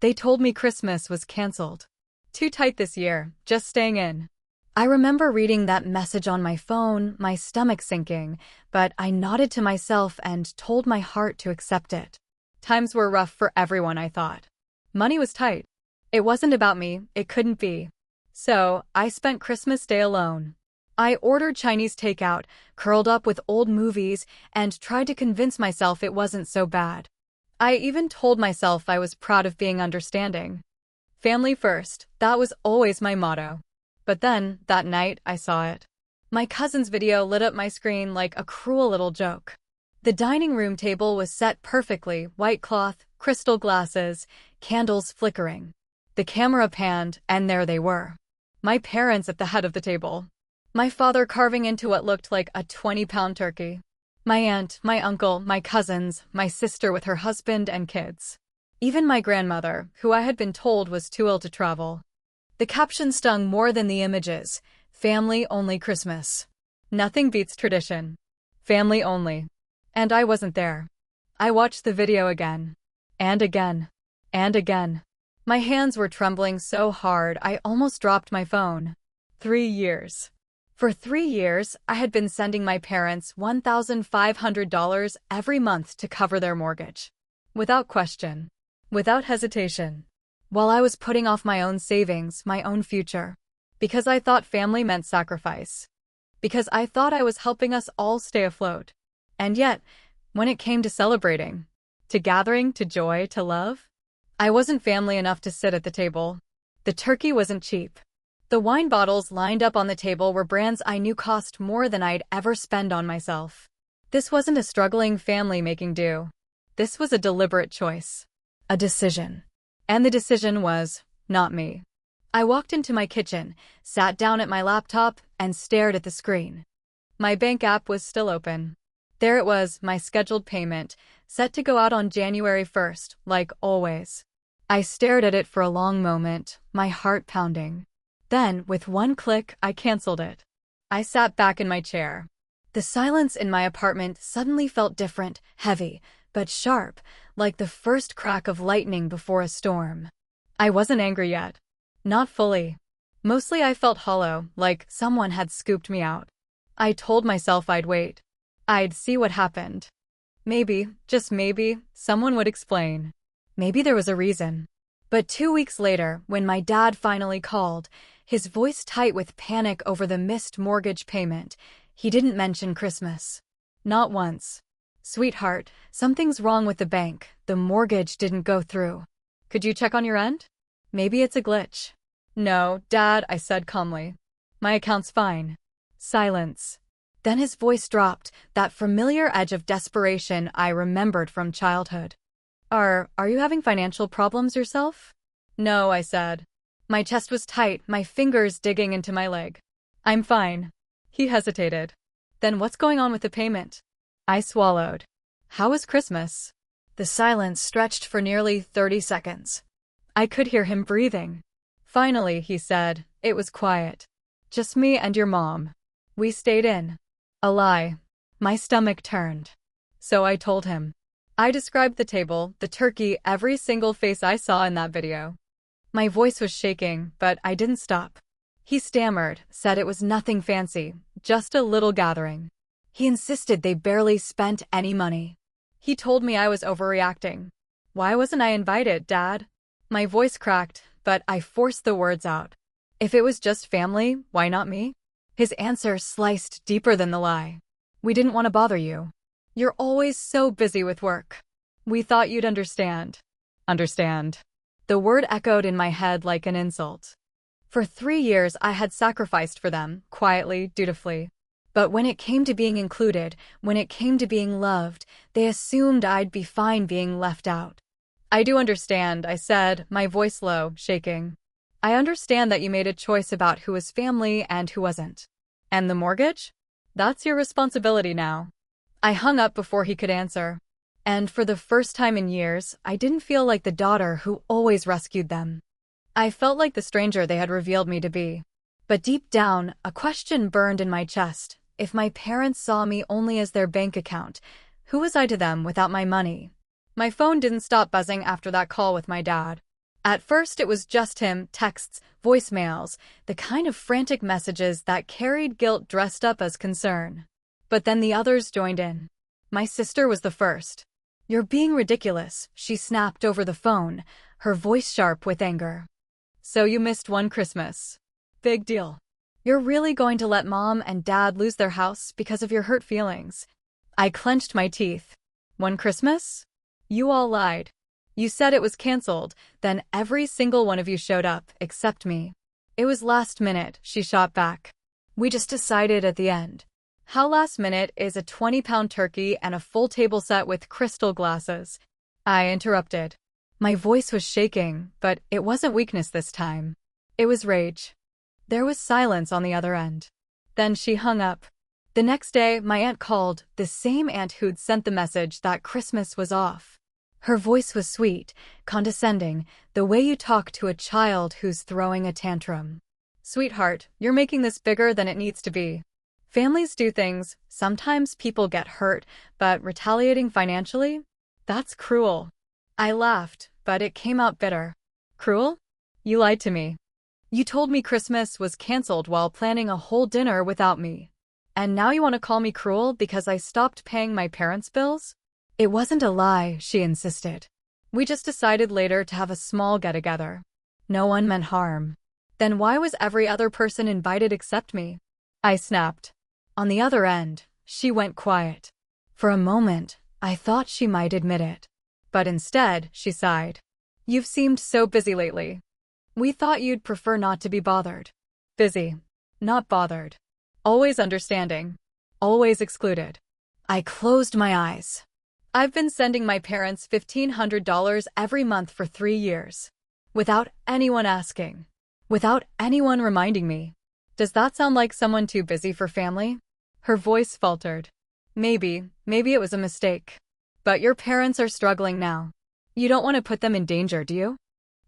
They told me Christmas was canceled. Too tight this year, just staying in. I remember reading that message on my phone, my stomach sinking, but I nodded to myself and told my heart to accept it. Times were rough for everyone, I thought. Money was tight. It wasn't about me, it couldn't be. So, I spent Christmas Day alone. I ordered Chinese takeout, curled up with old movies, and tried to convince myself it wasn't so bad. I even told myself I was proud of being understanding. Family first, that was always my motto. But then, that night, I saw it. My cousin's video lit up my screen like a cruel little joke. The dining room table was set perfectly, white cloth, crystal glasses, candles flickering. The camera panned, and there they were. My parents at the head of the table. My father carving into what looked like a 20-pound turkey. My aunt, my uncle, my cousins, my sister with her husband and kids. Even my grandmother, who I had been told was too ill to travel. The caption stung more than the images. Family only Christmas. Nothing beats tradition. Family only. And I wasn't there. I watched the video again. And again. And again. My hands were trembling so hard I almost dropped my phone. 3 years. For 3 years, I had been sending my parents $1,500 every month to cover their mortgage. Without question. Without hesitation. While I was putting off my own savings, my own future. Because I thought family meant sacrifice. Because I thought I was helping us all stay afloat. And yet, when it came to celebrating, to gathering, to joy, to love, I wasn't family enough to sit at the table. The turkey wasn't cheap. The wine bottles lined up on the table were brands I knew cost more than I'd ever spend on myself. This wasn't a struggling family making do. This was a deliberate choice. A decision. And the decision was, not me. I walked into my kitchen, sat down at my laptop, and stared at the screen. My bank app was still open. There it was, my scheduled payment, set to go out on January 1st, like always. I stared at it for a long moment, my heart pounding. Then, with one click, I canceled it. I sat back in my chair. The silence in my apartment suddenly felt different, heavy, but sharp, like the first crack of lightning before a storm. I wasn't angry yet. Not fully. Mostly I felt hollow, like someone had scooped me out. I told myself I'd wait. I'd see what happened. Maybe, just maybe, someone would explain. Maybe there was a reason. But 2 weeks later, when my dad finally called, his voice tight with panic over the missed mortgage payment, he didn't mention Christmas. Not once. Sweetheart, something's wrong with the bank. The mortgage didn't go through. Could you check on your end? Maybe it's a glitch. No, Dad, I said calmly. My account's fine. Silence. Then his voice dropped, that familiar edge of desperation I remembered from childhood. Are you having financial problems yourself? No, I said. My chest was tight, my fingers digging into my leg. I'm fine. He hesitated. Then what's going on with the payment? I swallowed. How was Christmas? The silence stretched for nearly 30 seconds. I could hear him breathing. Finally, he said, it was quiet. Just me and your mom. We stayed in. A lie. My stomach turned. So I told him. I described the table, the turkey, every single face I saw in that video. My voice was shaking, but I didn't stop. He stammered, said it was nothing fancy, just a little gathering. He insisted they barely spent any money. He told me I was overreacting. Why wasn't I invited, Dad? My voice cracked, but I forced the words out. If it was just family, why not me? His answer sliced deeper than the lie. We didn't want to bother you. You're always so busy with work. We thought you'd understand. Understand. The word echoed in my head like an insult. For 3 years I had sacrificed for them, quietly, dutifully. But when it came to being included, when it came to being loved, they assumed I'd be fine being left out. I do understand, I said, my voice low, shaking. I understand that you made a choice about who was family and who wasn't. And the mortgage? That's your responsibility now. I hung up before he could answer. And for the first time in years, I didn't feel like the daughter who always rescued them. I felt like the stranger they had revealed me to be. But deep down, a question burned in my chest. If my parents saw me only as their bank account, who was I to them without my money? My phone didn't stop buzzing after that call with my dad. At first, it was just him, texts, voicemails, the kind of frantic messages that carried guilt dressed up as concern. But then the others joined in. My sister was the first. "You're being ridiculous," she snapped over the phone, her voice sharp with anger. "So you missed one Christmas. Big deal. You're really going to let Mom and Dad lose their house because of your hurt feelings?" I clenched my teeth. "One Christmas? You all lied. You said it was canceled, then every single one of you showed up, except me." "It was last minute," she shot back. "We just decided at the end." "How last minute is a 20-pound turkey and a full table set with crystal glasses?" I interrupted. My voice was shaking, but it wasn't weakness this time. It was rage. There was silence on the other end. Then she hung up. The next day, my aunt called, the same aunt who'd sent the message that Christmas was off. Her voice was sweet, condescending, the way you talk to a child who's throwing a tantrum. "Sweetheart, you're making this bigger than it needs to be. Families do things, sometimes people get hurt, but retaliating financially? That's cruel." I laughed, but it came out bitter. "Cruel? You lied to me. You told me Christmas was canceled while planning a whole dinner without me. And now you want to call me cruel because I stopped paying my parents' bills?" "It wasn't a lie," she insisted. "We just decided later to have a small get-together. No one meant harm." "Then why was every other person invited except me?" I snapped. On the other end, she went quiet. For a moment, I thought she might admit it. But instead, she sighed. "You've seemed so busy lately. We thought you'd prefer not to be bothered." Busy. Not bothered. Always understanding. Always excluded. I closed my eyes. "I've been sending my parents $1,500 every month for 3 years. Without anyone asking. Without anyone reminding me. Does that sound like someone too busy for family?" Her voice faltered. Maybe it was a mistake. But your parents are struggling now. You don't want to put them in danger, do you?"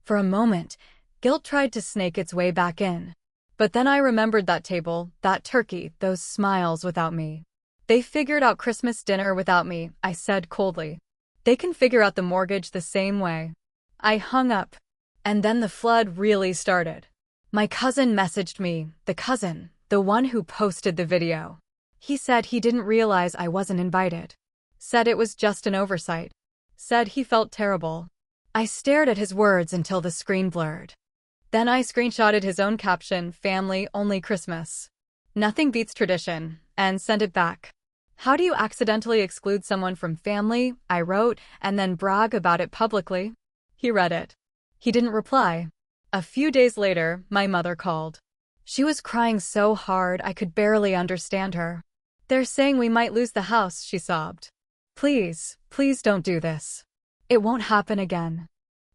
For a moment, guilt tried to snake its way back in. But then I remembered that table, that turkey, those smiles without me. "They figured out Christmas dinner without me," I said coldly. "They can figure out the mortgage the same way." I hung up. And then the flood really started. My cousin messaged me, the one who posted the video. He said he didn't realize I wasn't invited. Said it was just an oversight. Said he felt terrible. I stared at his words until the screen blurred. Then I screenshotted his own caption, "Family only Christmas. Nothing beats tradition," and sent it back. "How do you accidentally exclude someone from family?" I wrote, "and then brag about it publicly?" He read it. He didn't reply. A few days later, my mother called. She was crying so hard I could barely understand her. "They're saying we might lose the house," she sobbed. Please don't do this. It won't happen again.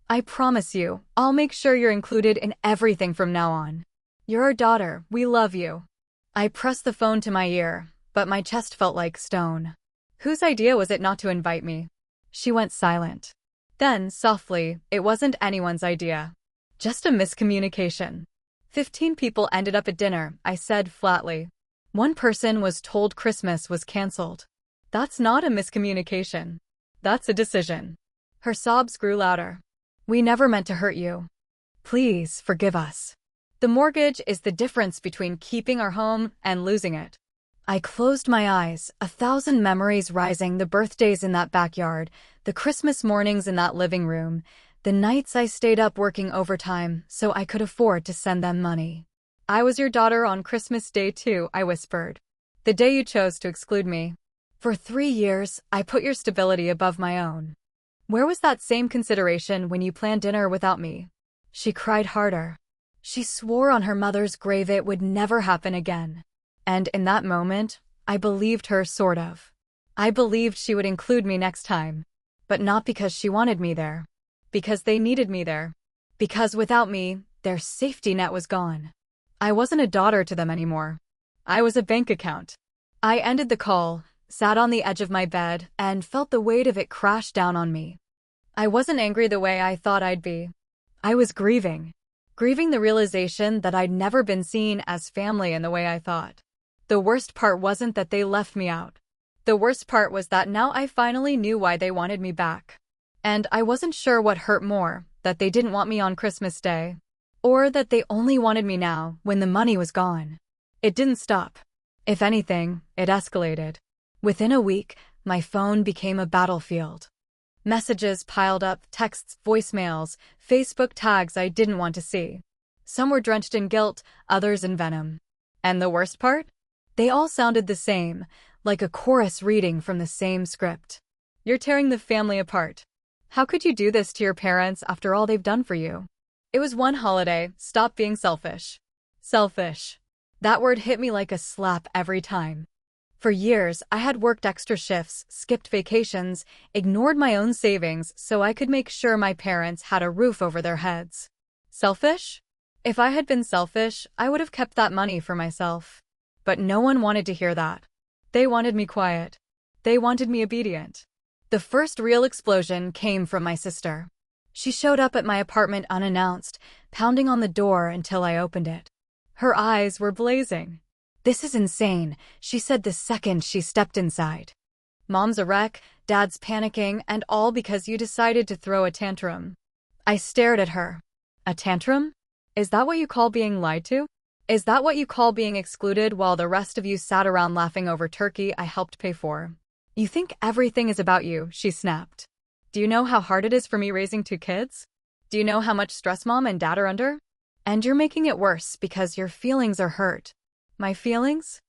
I promise you, I'll make sure you're included in everything from now on. You're our daughter, we love you." I pressed the phone to my ear, but my chest felt like stone. Whose idea was it not to invite me? She went silent. Then, softly, "It wasn't anyone's idea. Just a miscommunication. 15 people ended up at dinner," I said flatly. "One person was told Christmas was canceled. That's not a miscommunication. That's a decision." Her sobs grew louder. "We never meant to hurt you. Please forgive us. The mortgage is the difference between keeping our home and losing it." I closed my eyes, 1,000 memories rising, the birthdays in that backyard, the Christmas mornings in that living room, the nights I stayed up working overtime so I could afford to send them money. "I was your daughter on Christmas Day too," I whispered. "The day you chose to exclude me. For 3 years, I put your stability above my own. Where was that same consideration when you planned dinner without me?" She cried harder. She swore on her mother's grave it would never happen again. And in that moment, I believed her, sort of. I believed she would include me next time. But not because she wanted me there. Because they needed me there. Because without me, their safety net was gone. I wasn't a daughter to them anymore. I was a bank account. I ended the call, sat on the edge of my bed, and felt the weight of it crash down on me. I wasn't angry the way I thought I'd be. I was grieving. Grieving the realization that I'd never been seen as family in the way I thought. The worst part wasn't that they left me out. The worst part was that now I finally knew why they wanted me back. And I wasn't sure what hurt more, that they didn't want me on Christmas Day, or that they only wanted me now when the money was gone. It didn't stop. If anything, it escalated. Within a week, my phone became a battlefield. Messages piled up, texts, voicemails, Facebook tags I didn't want to see. Some were drenched in guilt, others in venom. And the worst part? They all sounded the same, like a chorus reading from the same script. You're tearing the family apart. How could you do this to your parents after all they've done for you? It was one holiday. Stop being selfish. Selfish. That word hit me like a slap every time. For years, I had worked extra shifts, skipped vacations, ignored my own savings so I could make sure my parents had a roof over their heads. Selfish? If I had been selfish, I would have kept that money for myself. But no one wanted to hear that. They wanted me quiet. They wanted me obedient. The first real explosion came from my sister. She showed up at my apartment unannounced, pounding on the door until I opened it. Her eyes were blazing. "This is insane," she said the second she stepped inside. "Mom's a wreck, Dad's panicking, and all because you decided to throw a tantrum." I stared at her. A tantrum? Is that what you call being lied to? Is that what you call being excluded while the rest of you sat around laughing over turkey I helped pay for? "You think everything is about you," she snapped. "Do you know how hard it is for me raising 2 kids? Do you know how much stress Mom and Dad are under? And you're making it worse because your feelings are hurt." My feelings?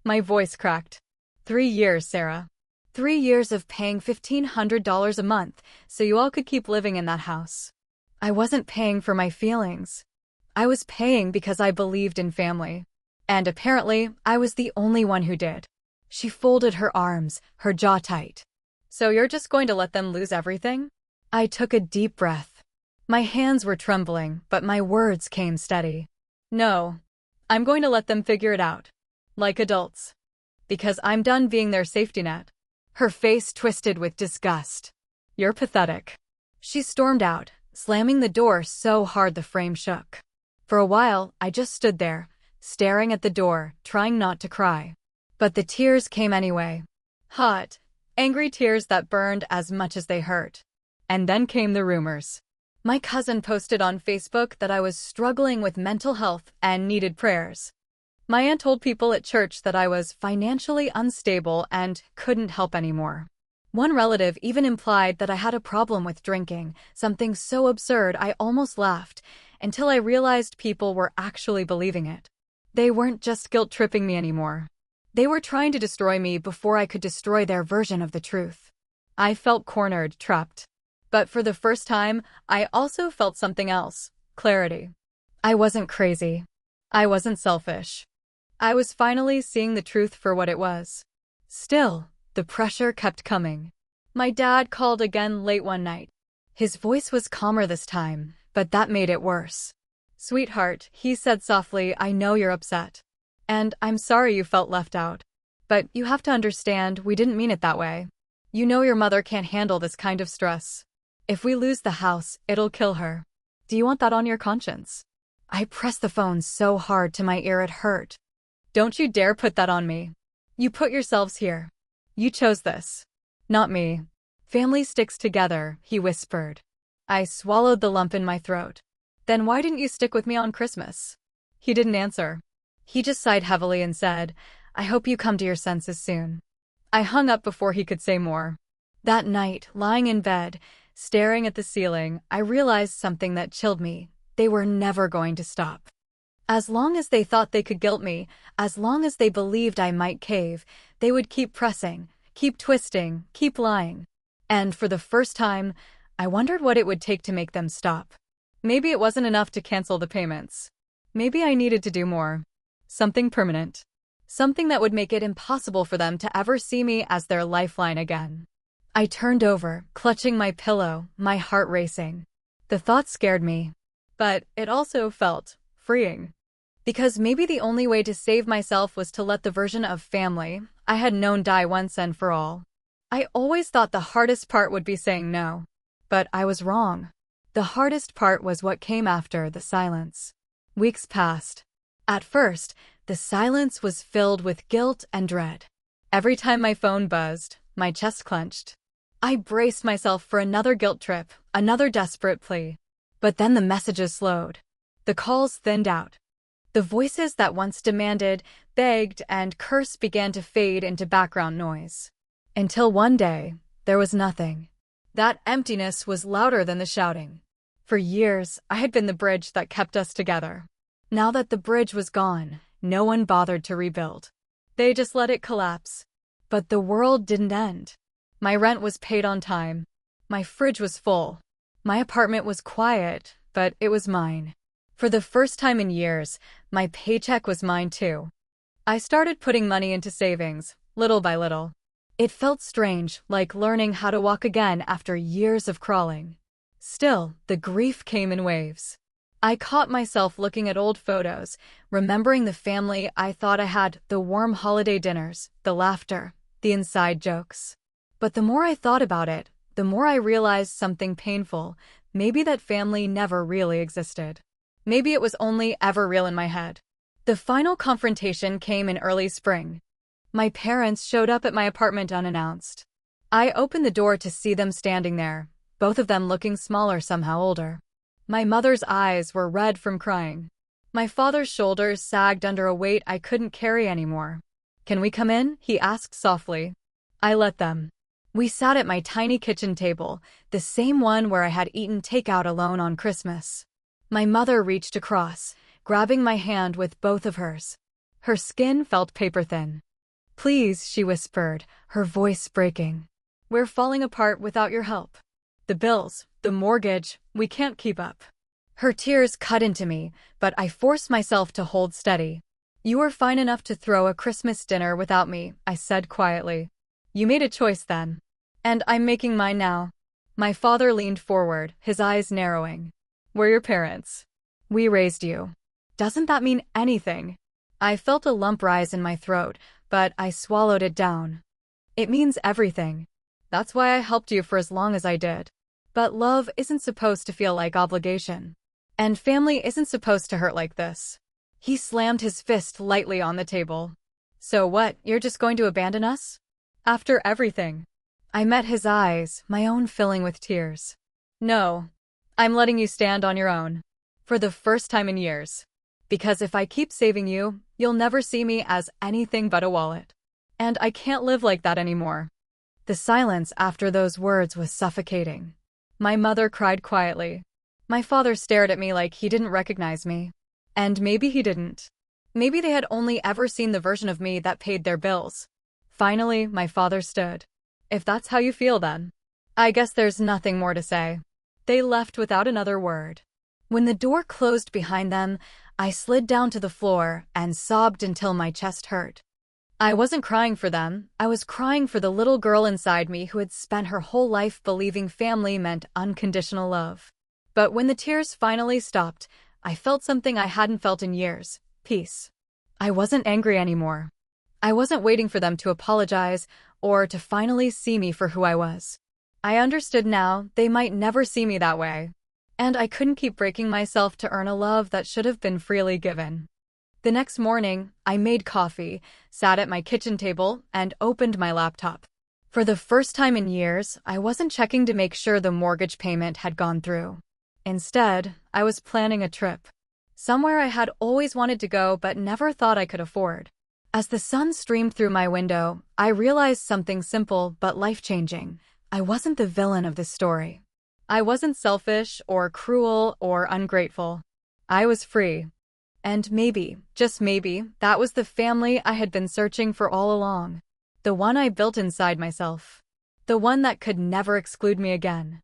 My voice cracked. 3 years, Sarah. 3 years of paying $1,500 a month so you all could keep living in that house. I wasn't paying for my feelings. I was paying because I believed in family. And apparently, I was the only one who did. She folded her arms, her jaw tight. "So you're just going to let them lose everything?" I took a deep breath. My hands were trembling, but my words came steady. "No. I'm going to let them figure it out. Like adults. Because I'm done being their safety net." Her face twisted with disgust. "You're pathetic." She stormed out, slamming the door so hard the frame shook. For a while, I just stood there, staring at the door, trying not to cry. But the tears came anyway. Hot, angry tears that burned as much as they hurt. And then came the rumors. My cousin posted on Facebook that I was struggling with mental health and needed prayers. My aunt told people at church that I was financially unstable and couldn't help anymore. One relative even implied that I had a problem with drinking, something so absurd I almost laughed, until I realized people were actually believing it. They weren't just guilt-tripping me anymore. They were trying to destroy me before I could destroy their version of the truth. I felt cornered, trapped. But for the first time, I also felt something else: clarity. I wasn't crazy. I wasn't selfish. I was finally seeing the truth for what it was. Still, the pressure kept coming. My dad called again late one night. His voice was calmer this time, but that made it worse. "Sweetheart," he said softly, "I know you're upset. And I'm sorry you felt left out. But you have to understand, we didn't mean it that way. You know your mother can't handle this kind of stress. If we lose the house, it'll kill her. Do you want that on your conscience?" I pressed the phone so hard to my ear it hurt. "Don't you dare put that on me. You put yourselves here. You chose this. Not me. Family sticks together," he whispered. I swallowed the lump in my throat. "Then why didn't you stick with me on Christmas?" He didn't answer. He just sighed heavily and said, "I hope you come to your senses soon." I hung up before he could say more. That night, lying in bed, staring at the ceiling, I realized something that chilled me. They were never going to stop. As long as they thought they could guilt me, as long as they believed I might cave, they would keep pressing, keep twisting, keep lying. And for the first time, I wondered what it would take to make them stop. Maybe it wasn't enough to cancel the payments. Maybe I needed to do more. Something permanent. Something that would make it impossible for them to ever see me as their lifeline again. I turned over, clutching my pillow, my heart racing. The thought scared me. But it also felt freeing. Because maybe the only way to save myself was to let the version of family I had known die once and for all. I always thought the hardest part would be saying no. But I was wrong. The hardest part was what came after the silence. Weeks passed. At first, the silence was filled with guilt and dread. Every time my phone buzzed, my chest clenched. I braced myself for another guilt trip, another desperate plea. But then the messages slowed. The calls thinned out. The voices that once demanded, begged, and cursed began to fade into background noise. Until one day, there was nothing. That emptiness was louder than the shouting. For years, I had been the bridge that kept us together. Now that the bridge was gone, no one bothered to rebuild. They just let it collapse. But the world didn't end. My rent was paid on time. My fridge was full. My apartment was quiet, but it was mine. For the first time in years, my paycheck was mine too. I started putting money into savings, little by little. It felt strange, like learning how to walk again after years of crawling. Still, the grief came in waves. I caught myself looking at old photos, remembering the family I thought I had, the warm holiday dinners, the laughter, the inside jokes. But the more I thought about it, the more I realized something painful. Maybe that family never really existed. Maybe it was only ever real in my head. The final confrontation came in early spring. My parents showed up at my apartment unannounced. I opened the door to see them standing there, both of them looking smaller, somehow older. My mother's eyes were red from crying. My father's shoulders sagged under a weight I couldn't carry anymore. "Can we come in?" he asked softly. I let them. We sat at my tiny kitchen table, the same one where I had eaten takeout alone on Christmas. My mother reached across, grabbing my hand with both of hers. Her skin felt paper-thin. "Please," she whispered, her voice breaking. "We're falling apart without your help. The bills, the mortgage, we can't keep up." Her tears cut into me, but I forced myself to hold steady. "You were fine enough to throw a Christmas dinner without me," I said quietly. "You made a choice then. And I'm making mine now." My father leaned forward, his eyes narrowing. "We're your parents. We raised you. Doesn't that mean anything?" I felt a lump rise in my throat, but I swallowed it down. "It means everything. That's why I helped you for as long as I did. But love isn't supposed to feel like obligation. And family isn't supposed to hurt like this." He slammed his fist lightly on the table. "So what, you're just going to abandon us? After everything?" I met his eyes, my own filling with tears. "No. I'm letting you stand on your own. For the first time in years. Because if I keep saving you, you'll never see me as anything but a wallet. And I can't live like that anymore." The silence after those words was suffocating. My mother cried quietly. My father stared at me like he didn't recognize me. And maybe he didn't. Maybe they had only ever seen the version of me that paid their bills. Finally, my father stood. "If that's how you feel then, I guess there's nothing more to say." They left without another word. When the door closed behind them, I slid down to the floor and sobbed until my chest hurt. I wasn't crying for them, I was crying for the little girl inside me who had spent her whole life believing family meant unconditional love. But when the tears finally stopped, I felt something I hadn't felt in years: peace. I wasn't angry anymore. I wasn't waiting for them to apologize or to finally see me for who I was. I understood now they might never see me that way. And I couldn't keep breaking myself to earn a love that should have been freely given. The next morning, I made coffee, sat at my kitchen table, and opened my laptop. For the first time in years, I wasn't checking to make sure the mortgage payment had gone through. Instead, I was planning a trip. Somewhere I had always wanted to go but never thought I could afford. As the sun streamed through my window, I realized something simple but life-changing. I wasn't the villain of this story. I wasn't selfish or cruel or ungrateful. I was free. And maybe, just maybe, that was the family I had been searching for all along. The one I built inside myself. The one that could never exclude me again.